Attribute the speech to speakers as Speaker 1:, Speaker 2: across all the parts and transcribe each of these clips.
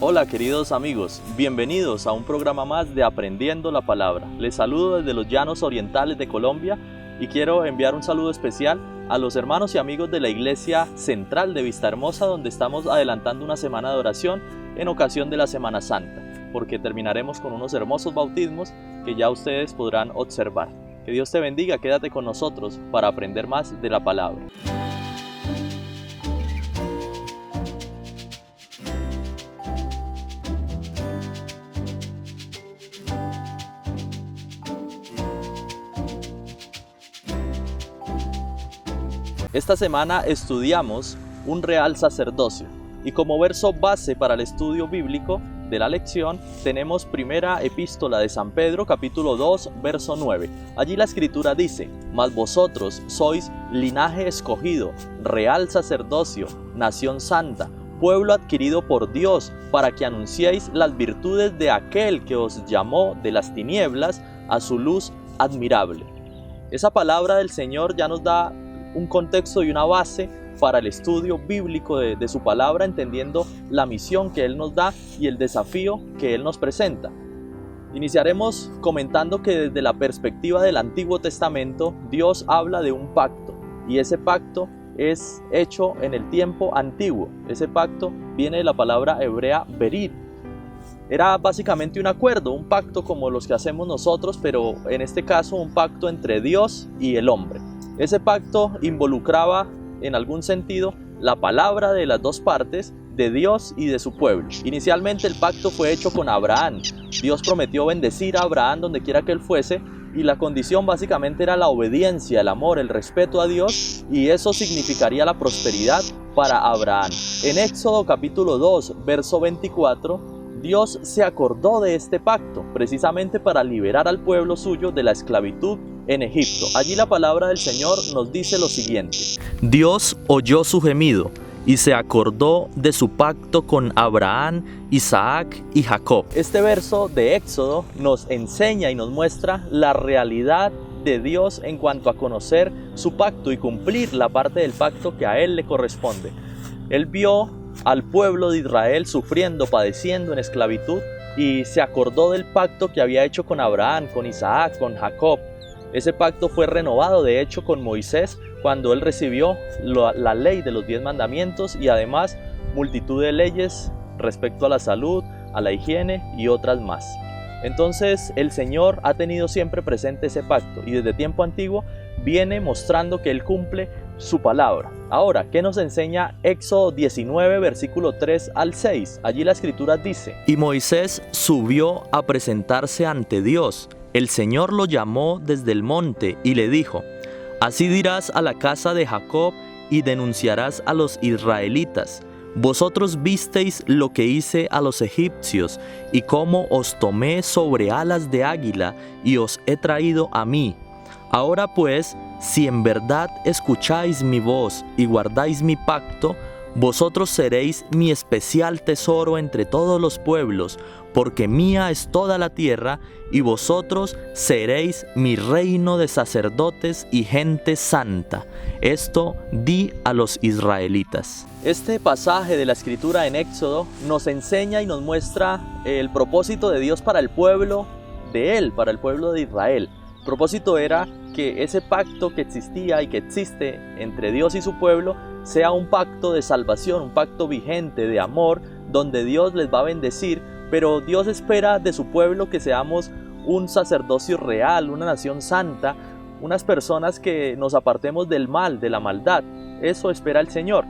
Speaker 1: Hola queridos amigos, bienvenidos a un programa más de Aprendiendo la Palabra. Les saludo desde los llanos orientales de Colombia y quiero enviar un saludo especial a los hermanos y amigos de la Iglesia Central de Vistahermosa, donde estamos adelantando una semana de oración en ocasión de la Semana Santa, porque terminaremos con unos hermosos bautismos que ya ustedes podrán observar. Que Dios te bendiga, quédate con nosotros para aprender más de la palabra. Esta semana estudiamos un real sacerdocio y como verso base para el estudio bíblico de la lección tenemos primera epístola de San Pedro, capítulo 2, verso 9. Allí la escritura dice: mas vosotros sois linaje escogido, real sacerdocio, nación santa, pueblo adquirido por Dios, para que anunciéis las virtudes de aquel que os llamó de las tinieblas a su luz admirable. Esa palabra del Señor ya nos da un contexto y una base para el estudio bíblico de su palabra, entendiendo la misión que Él nos da y el desafío que Él nos presenta. Iniciaremos comentando que desde la perspectiva del Antiguo Testamento, Dios habla de un pacto, y ese pacto es hecho en el tiempo antiguo. Ese pacto viene de la palabra hebrea berit. Era básicamente un acuerdo, un pacto como los que hacemos nosotros, pero en este caso un pacto entre Dios y el hombre. Ese pacto involucraba, en algún sentido, la palabra de las dos partes, de Dios y de su pueblo. Inicialmente el pacto fue hecho con Abraham. Dios prometió bendecir a Abraham donde quiera que él fuese, y la condición básicamente era la obediencia, el amor, el respeto a Dios, y eso significaría la prosperidad para Abraham. En Éxodo capítulo 2, verso 24, Dios se acordó de este pacto, precisamente para liberar al pueblo suyo de la esclavitud en Egipto. Allí la palabra del Señor nos dice lo siguiente: Dios oyó su gemido y se acordó de su pacto con Abraham, Isaac y Jacob. Este verso de Éxodo nos enseña y nos muestra la realidad de Dios en cuanto a conocer su pacto y cumplir la parte del pacto que a Él le corresponde. Él vio al pueblo de Israel sufriendo, padeciendo en esclavitud, y se acordó del pacto que había hecho con Abraham, con Isaac, con Jacob. Ese pacto fue renovado de hecho con Moisés cuando él recibió la ley de los 10 mandamientos y además multitud de leyes respecto a la salud, a la higiene y otras más. Entonces el Señor ha tenido siempre presente ese pacto y desde tiempo antiguo viene mostrando que Él cumple su palabra. Ahora, ¿qué nos enseña Éxodo 19, versículo 3 al 6? Allí la escritura dice: y Moisés subió a presentarse ante Dios. El Señor lo llamó desde el monte y le dijo: así dirás a la casa de Jacob y denunciarás a los israelitas: vosotros visteis lo que hice a los egipcios y cómo os tomé sobre alas de águila y os he traído a mí. Ahora pues, si en verdad escucháis mi voz y guardáis mi pacto, vosotros seréis mi especial tesoro entre todos los pueblos, porque mía es toda la tierra, y vosotros seréis mi reino de sacerdotes y gente santa. Esto di a los israelitas. Este pasaje de la escritura en Éxodo nos enseña y nos muestra el propósito de Dios para el pueblo de Él, para el pueblo de Israel. El propósito era que ese pacto que existía y que existe entre Dios y su pueblo sea un pacto de salvación, un pacto vigente de amor, donde Dios les va a bendecir, pero Dios espera de su pueblo que seamos un sacerdocio real, una nación santa, unas personas que nos apartemos del mal, de la maldad. Eso espera el Señor.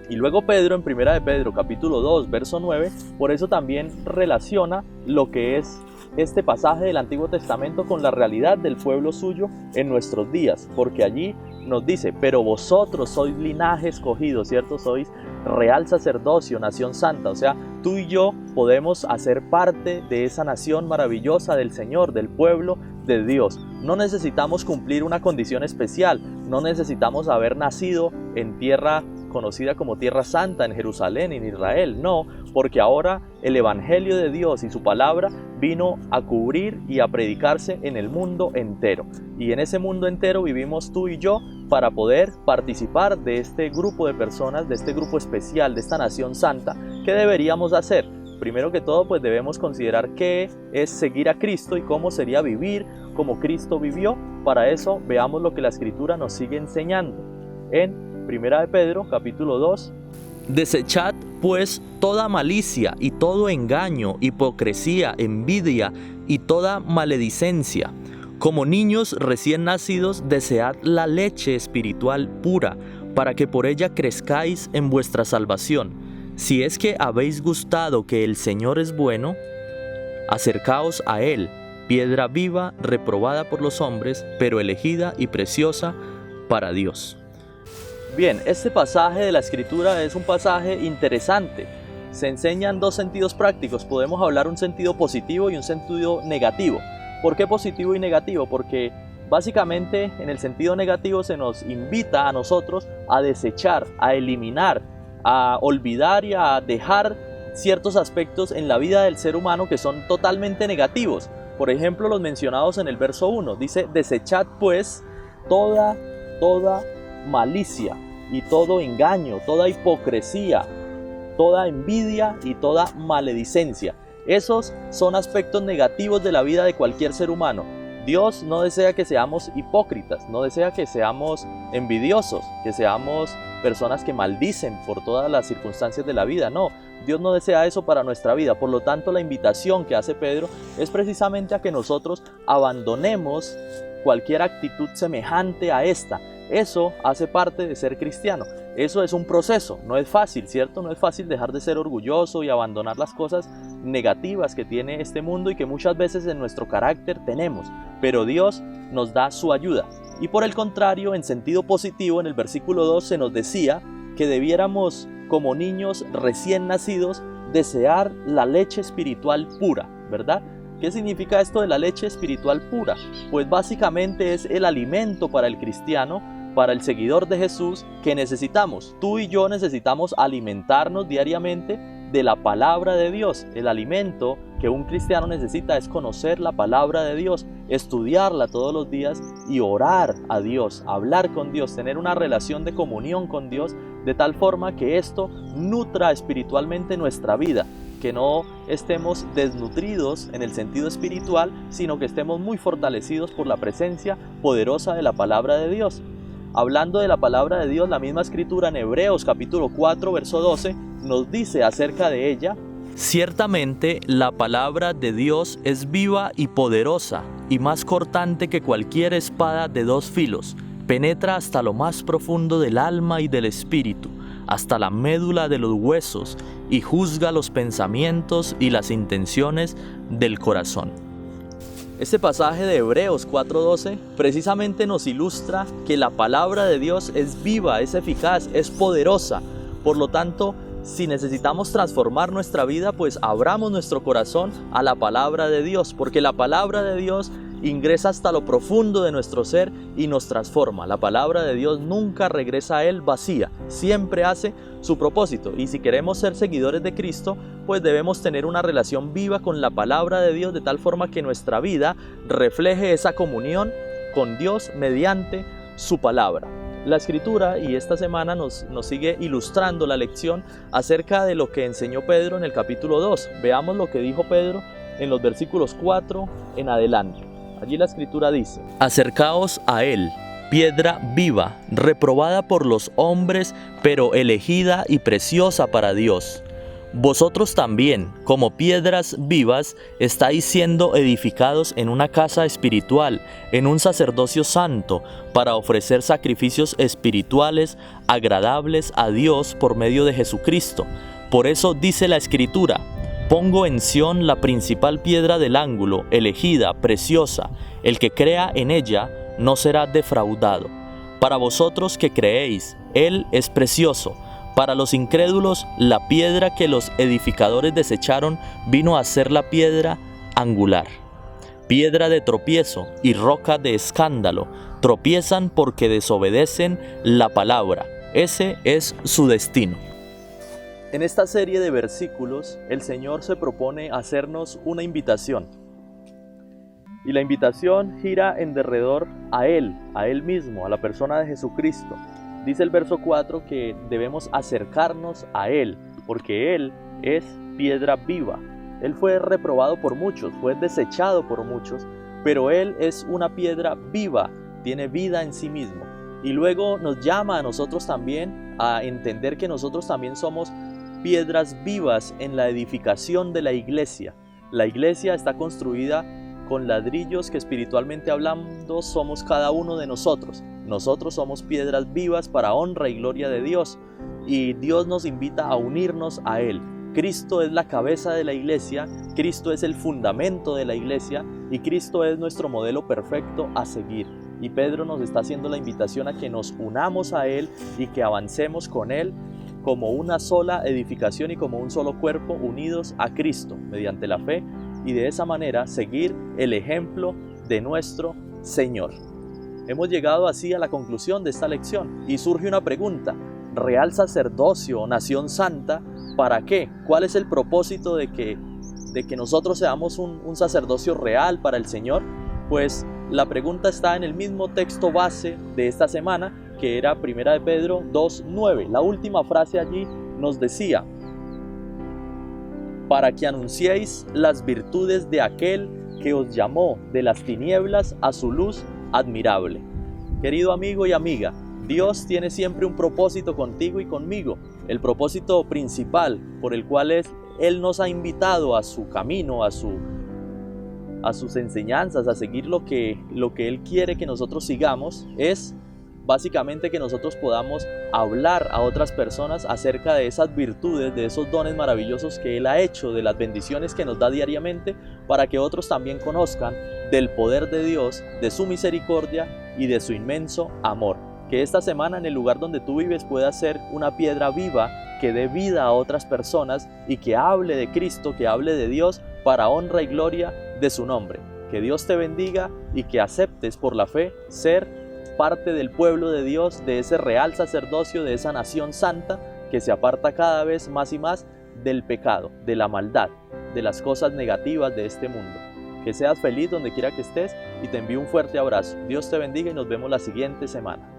Speaker 1: Y luego Pedro, en primera de Pedro, capítulo 2, verso 9, por eso también relaciona lo que es este pasaje del Antiguo Testamento con la realidad del pueblo suyo en nuestros días, porque allí nos dice: pero vosotros sois linaje escogido, ¿cierto? Sois real sacerdocio, nación santa. O sea, tú y yo podemos hacer parte de esa nación maravillosa del Señor, del pueblo de Dios. No necesitamos cumplir una condición especial, no necesitamos haber nacido en tierra conocida como Tierra Santa, en Jerusalén, en Israel. No, porque ahora el Evangelio de Dios y su palabra vino a cubrir y a predicarse en el mundo entero. Y en ese mundo entero vivimos tú y yo para poder participar de este grupo de personas, de este grupo especial, de esta nación santa. ¿Qué deberíamos hacer? primero que todo, pues debemos considerar qué es seguir a Cristo y cómo sería vivir como Cristo vivió. Para eso, veamos lo que la Escritura nos sigue enseñando. En 1 de Pedro, capítulo 2. Desechad, pues, toda malicia y todo engaño, hipocresía, envidia y toda maledicencia. Como niños recién nacidos, desead la leche espiritual pura, para que por ella crezcáis en vuestra salvación. Si es que habéis gustado que el Señor es bueno, acercaos a Él, piedra viva, reprobada por los hombres, pero elegida y preciosa para Dios. Bien, este pasaje de la Escritura es un pasaje interesante. Se enseñan dos sentidos prácticos. Podemos hablar un sentido positivo y un sentido negativo. ¿Por qué positivo y negativo? Porque básicamente en el sentido negativo se nos invita a nosotros a desechar, a eliminar, a olvidar y a dejar ciertos aspectos en la vida del ser humano que son totalmente negativos. Por ejemplo, los mencionados en el verso 1. Dice, desechad pues toda malicia y todo engaño, toda hipocresía, toda envidia y toda maledicencia. Esos son aspectos negativos de la vida de cualquier ser humano. Dios no desea que seamos hipócritas, no desea que seamos envidiosos, que seamos personas que maldicen por todas las circunstancias de la vida. No, Dios no desea eso para nuestra vida. Por lo tanto, la invitación que hace Pedro es precisamente a que nosotros abandonemos cualquier actitud semejante a esta. Eso hace parte de ser cristiano. Eso es un proceso, no es fácil, ¿cierto? No es fácil dejar de ser orgulloso y abandonar las cosas negativas que tiene este mundo y que muchas veces en nuestro carácter tenemos, pero Dios nos da su ayuda. Y por el contrario, en sentido positivo, en el versículo 2 se nos decía que debiéramos, como niños recién nacidos, desear la leche espiritual pura, ¿verdad? ¿Qué significa esto de la leche espiritual pura? Pues básicamente es el alimento para el cristiano, para el seguidor de Jesús que necesitamos. Tú y yo necesitamos alimentarnos diariamente de la palabra de Dios. El alimento que un cristiano necesita es conocer la palabra de Dios, estudiarla todos los días y orar a Dios, hablar con Dios, tener una relación de comunión con Dios, de tal forma que esto nutra espiritualmente nuestra vida, que no estemos desnutridos en el sentido espiritual, sino que estemos muy fortalecidos por la presencia poderosa de la palabra de Dios. Hablando de la palabra de Dios, la misma Escritura en Hebreos capítulo 4, verso 12, nos dice acerca de ella: ciertamente la palabra de Dios es viva y poderosa, y más cortante que cualquier espada de dos filos, penetra hasta lo más profundo del alma y del espíritu, hasta la médula de los huesos, y juzga los pensamientos y las intenciones del corazón. Este pasaje de Hebreos 4:12 precisamente nos ilustra que la palabra de Dios es viva, es eficaz, es poderosa. Por lo tanto, si necesitamos transformar nuestra vida, pues abramos nuestro corazón a la palabra de Dios, porque la palabra de Dios ingresa hasta lo profundo de nuestro ser y nos transforma. La palabra de Dios nunca regresa a Él vacía, siempre hace su propósito. Y si queremos ser seguidores de Cristo, pues debemos tener una relación viva con la palabra de Dios, de tal forma que nuestra vida refleje esa comunión con Dios mediante su palabra. La Escritura, y esta semana nos sigue ilustrando la lección acerca de lo que enseñó Pedro en el capítulo 2. Veamos lo que dijo Pedro en los versículos 4 en adelante. Allí la Escritura dice: acercaos a Él, piedra viva, reprobada por los hombres, pero elegida y preciosa para Dios. Vosotros también, como piedras vivas, estáis siendo edificados en una casa espiritual, en un sacerdocio santo, para ofrecer sacrificios espirituales agradables a Dios por medio de Jesucristo. Por eso dice la Escritura: pongo en Sión la principal piedra del ángulo, elegida, preciosa. El que crea en ella no será defraudado. Para vosotros que creéis, Él es precioso. Para los incrédulos, la piedra que los edificadores desecharon vino a ser la piedra angular. Piedra de tropiezo y roca de escándalo. Tropiezan porque desobedecen la palabra. Ese es su destino. En esta serie de versículos, el Señor se propone hacernos una invitación. Y la invitación gira en derredor a Él mismo, a la persona de Jesucristo. Dice el verso 4 que debemos acercarnos a Él, porque Él es piedra viva. Él fue reprobado por muchos, fue desechado por muchos, pero Él es una piedra viva, tiene vida en sí mismo. Y luego nos llama a nosotros también a entender que nosotros también somos piedras vivas en la edificación de la iglesia. La iglesia está construida con ladrillos que espiritualmente hablando somos cada uno de nosotros. Nosotros somos piedras vivas para honra y gloria de Dios, y Dios nos invita a unirnos a Él. Cristo es la cabeza de la iglesia, Cristo es el fundamento de la iglesia y Cristo es nuestro modelo perfecto a seguir. Y Pedro nos está haciendo la invitación a que nos unamos a Él y que avancemos con Él como una sola edificación y como un solo cuerpo unidos a Cristo mediante la fe, y de esa manera seguir el ejemplo de nuestro Señor. Hemos llegado así a la conclusión de esta lección y surge una pregunta: ¿real sacerdocio, nación santa? ¿Para qué? ¿Cuál es el propósito de que nosotros seamos un sacerdocio real para el Señor? Pues la pregunta está en el mismo texto base de esta semana, que era 1 de Pedro 2:9. La última frase allí nos decía: para que anunciéis las virtudes de aquel que os llamó de las tinieblas a su luz admirable. Querido amigo y amiga, Dios tiene siempre un propósito contigo y conmigo. El propósito principal por el cual Él nos ha invitado a su camino, a sus enseñanzas, a seguir lo que Él quiere que nosotros sigamos, es básicamente que nosotros podamos hablar a otras personas acerca de esas virtudes, de esos dones maravillosos que Él ha hecho, de las bendiciones que nos da diariamente, para que otros también conozcan del poder de Dios, de su misericordia y de su inmenso amor. Que esta semana en el lugar donde tú vives pueda ser una piedra viva que dé vida a otras personas y que hable de Cristo, que hable de Dios para honra y gloria de su nombre. Que Dios te bendiga y que aceptes por la fe ser parte del pueblo de Dios, de ese real sacerdocio, de esa nación santa que se aparta cada vez más y más del pecado, de la maldad, de las cosas negativas de este mundo. Que seas feliz donde quiera que estés y te envío un fuerte abrazo. Dios te bendiga y nos vemos la siguiente semana.